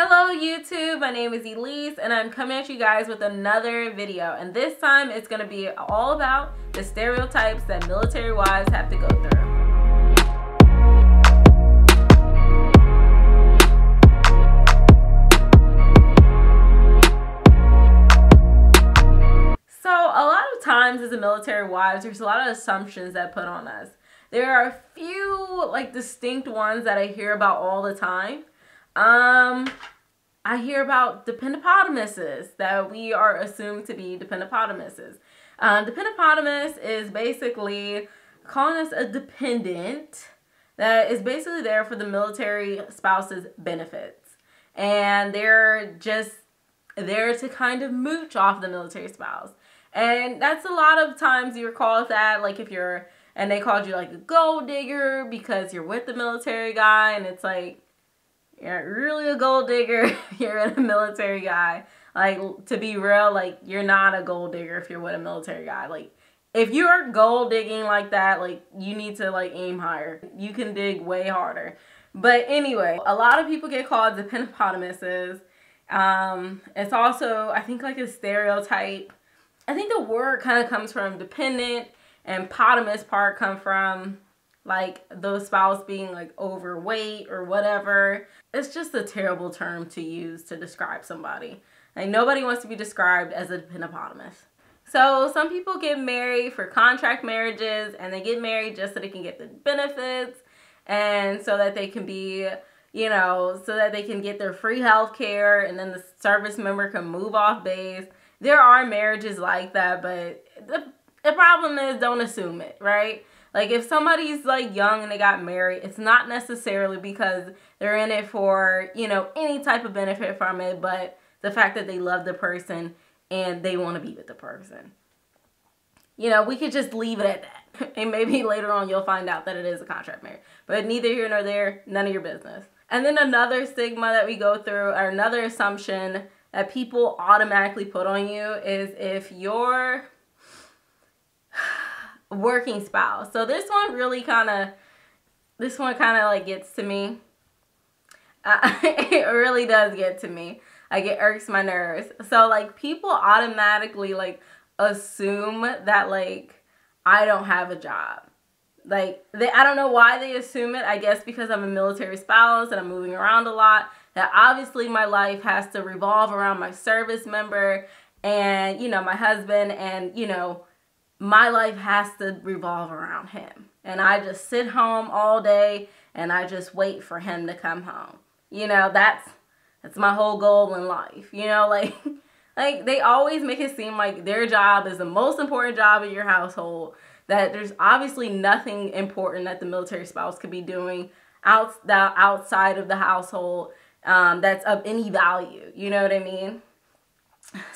Hello YouTube, my name is Elise and I'm coming at you guys with another video, and this time it's going to be all about the stereotypes that military wives have to go through. So a lot of times as a military wives, there's a lot of assumptions that put on us. There are a few distinct ones that I hear about all the time. I hear about the Pentopotamuses, that we are assumed to be the Pentopotamuses. The Pentopotamus is basically calling us a dependent that is basically there for the military spouse's benefits. And they're just there to kind of mooch off the military spouse. And that's a lot of times you're called that, and they called you like a gold digger because you're with the military guy, and it's like, you're not really a gold digger. You're a military guy. To be real, you're not a gold digger if you're with a military guy. If you're gold digging like that, you need to aim higher. You can dig way harder. But anyway, a lot of people get called the Pentopotamuses. It's also, I think, a stereotype. I think the word kind of comes from dependent, and potamus part come from those spouse being overweight or whatever. It's just a terrible term to use to describe somebody. Nobody wants to be described as a Pentopotamus. So some people get married for contract marriages, and they get married just so they can get the benefits, and so that they can be, so that they can get their free health care, and then the service member can move off base. There are marriages like that, but the problem is, don't assume it, right? If somebody's young and they got married, it's not necessarily because they're in it for, any type of benefit from it, but the fact that they love the person and they want to be with the person. We could just leave it at that. And maybe later on you'll find out that it is a contract marriage. But neither here nor there, none of your business. And then another stigma that we go through, or another assumption that people automatically put on you, is if you're working spouse. So this one kind of gets to me. It really does get to me. It irks my nerves. So people automatically assume that I don't have a job. I don't know why they assume it. I guess because I'm a military spouse and I'm moving around a lot, that obviously my life has to revolve around my service member and my husband, and my life has to revolve around him. And I just sit home all day and I just wait for him to come home. That's my whole goal in life. They always make it seem like their job is the most important job in your household, that there's obviously nothing important that the military spouse could be doing outside of the household that's of any value. You know what I mean?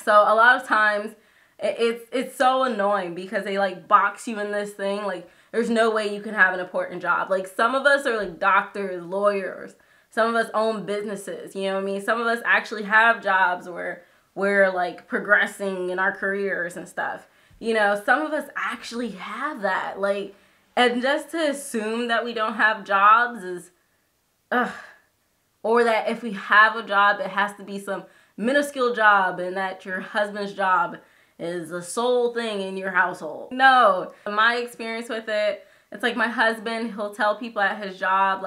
So a lot of times it's so annoying because they box you in this thing. There's no way you can have an important job. Some of us are doctors, lawyers. Some of us own businesses, you know what I mean? Some of us actually have jobs where we're progressing in our careers and stuff. Some of us actually have that. And just to assume that we don't have jobs is, or that if we have a job, it has to be some minuscule job, and that your husband's job is the sole thing in your household. No, my experience with it, it's my husband, he'll tell people at his job,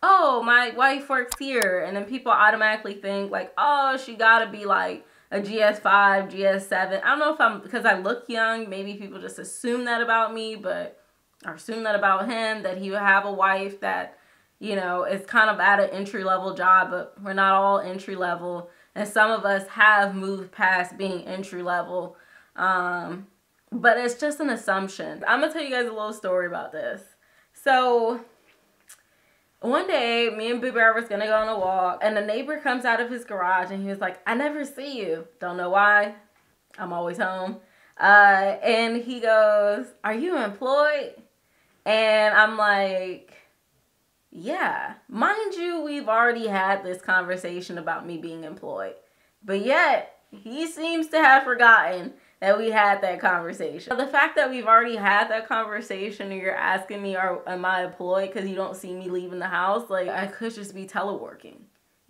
oh, my wife works here, and then people automatically think oh, she gotta be a GS5, GS7. I don't know because I look young, maybe people just assume that about me, or assume that about him, that he would have a wife that, is kind of at an entry-level job, but we're not all entry-level. And some of us have moved past being entry-level. But it's just an assumption. I'm going to tell you guys a little story about this. So one day, me and Boo Bear was going to go on a walk, and the neighbor comes out of his garage, and he was like, I never see you. Don't know why. I'm always home. And he goes, are you employed? And I'm like, yeah. Mind you, we've already had this conversation about me being employed. But yet, he seems to have forgotten that we had that conversation. The fact that we've already had that conversation, and you're asking me, am I employed because you don't see me leaving the house? I could just be teleworking.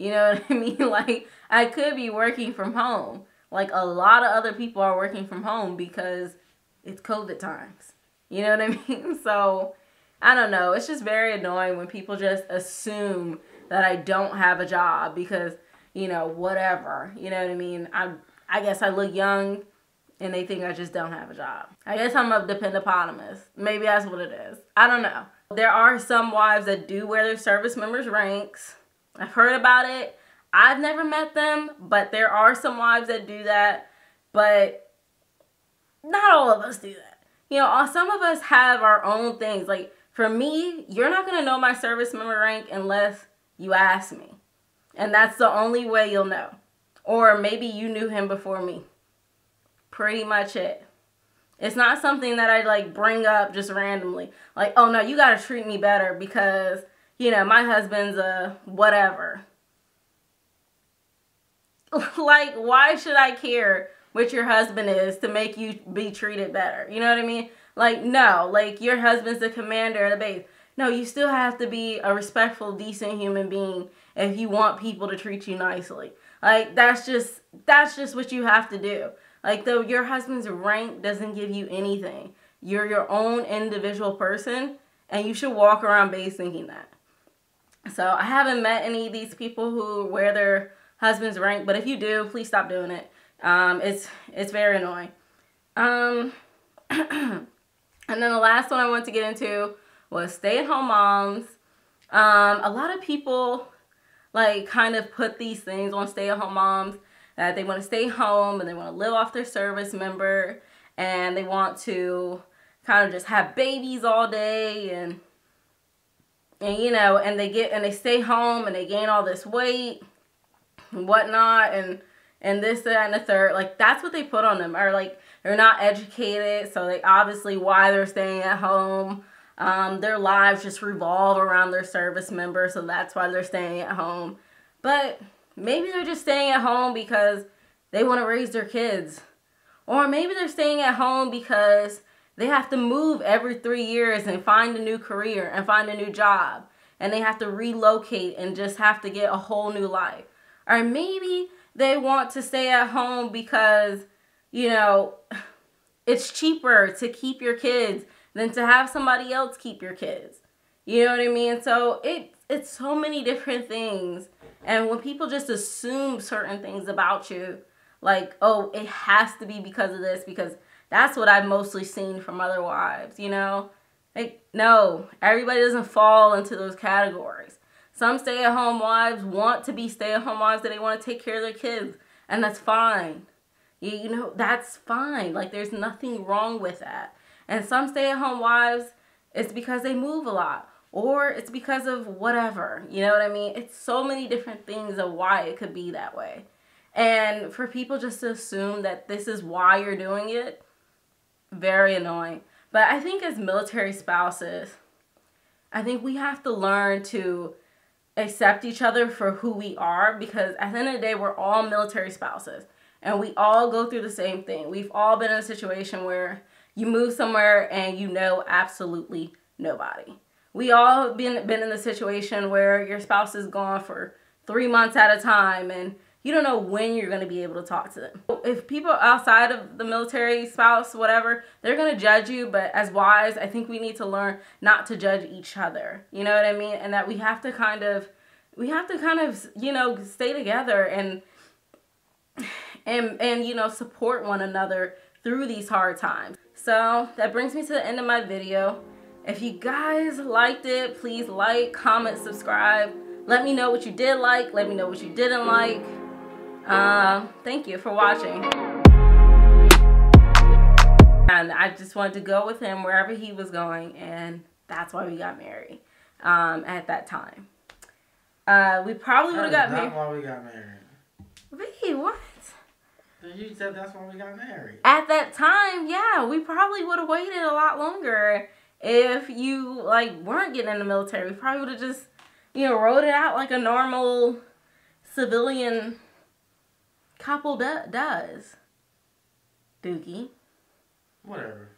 You know what I mean? Like, I could be working from home. Like, a lot of other people are working from home because it's COVID times. You know what I mean? So, I don't know. It's just very annoying when people just assume that I don't have a job because, you know, whatever. You know what I mean? I guess I look young and they think I just don't have a job. I guess I'm a dependopotamus. Maybe that's what it is. I don't know. There are some wives that do wear their service members' ranks. I've heard about it. I've never met them, but there are some wives that do that. But not all of us do that. You know, some of us have our own things. Like, for me, you're not going to know my service member rank unless you ask me. And that's the only way you'll know. Or maybe you knew him before me. Pretty much it. It's not something that I like bring up just randomly. Like, oh no, you got to treat me better because, you know, my husband's a whatever. Like, why should I care what your husband is to make you be treated better? You know what I mean? Like, no, like your husband's the commander of the base. No, you still have to be a respectful, decent human being if you want people to treat you nicely. Like, that's just what you have to do. Like, though your husband's rank doesn't give you anything. You're your own individual person, and you should walk around base thinking that. So, I haven't met any of these people who wear their husband's rank, but if you do, please stop doing it. It's very annoying. And then the last one I want to get into was stay-at-home moms. A lot of people, like, kind of put these things on stay-at-home moms. That they want to stay home and they want to live off their service member and they want to kind of just have babies all day and you know, and they stay home and they gain all this weight and whatnot and this, that, and the third. Like, that's what they put on them. Or like, they're not educated, so they obviously why they're staying at home. Their lives just revolve around their service member, so that's why they're staying at home. But maybe they're just staying at home because they want to raise their kids. Or maybe they're staying at home because they have to move every 3 years and find a new career and find a new job. And they have to relocate and just have to get a whole new life. Or maybe they want to stay at home because, you know, it's cheaper to keep your kids than to have somebody else keep your kids. You know what I mean? So it's so many different things. And when people just assume certain things about you, like, oh, it has to be because of this, because that's what I've mostly seen from other wives, you know? Like, no, everybody doesn't fall into those categories. Some stay-at-home wives want to be stay-at-home wives that they want to take care of their kids, and that's fine. You know, that's fine. Like, there's nothing wrong with that. And some stay-at-home wives, it's because they move a lot. Or it's because of whatever, you know what I mean? It's so many different things of why it could be that way. And for people just to assume that this is why you're doing it, very annoying. But I think as military spouses, I think we have to learn to accept each other for who we are, because at the end of the day, we're all military spouses. And we all go through the same thing. We've all been in a situation where you move somewhere and you know absolutely nobody. We all been in the situation where your spouse is gone for 3 months at a time and you don't know when you're going to be able to talk to them. If people outside of the military, spouse, whatever, they're going to judge you. But as wives, I think we need to learn not to judge each other. You know what I mean? And that we have to kind of, you know, stay together and you know, support one another through these hard times. So that brings me to the end of my video. If you guys liked it, please like, comment, subscribe. Let me know what you did like. Let me know what you didn't like. Thank you for watching. And I just wanted to go with him wherever he was going, and that's why we got married at that time. We probably would have got married. That's why we got married. Wait, what? You said that's why we got married. At that time, yeah, we probably would have waited a lot longer if you, like, weren't getting in the military. We probably would have just, you know, wrote it out like a normal civilian couple does. Dookie. Whatever.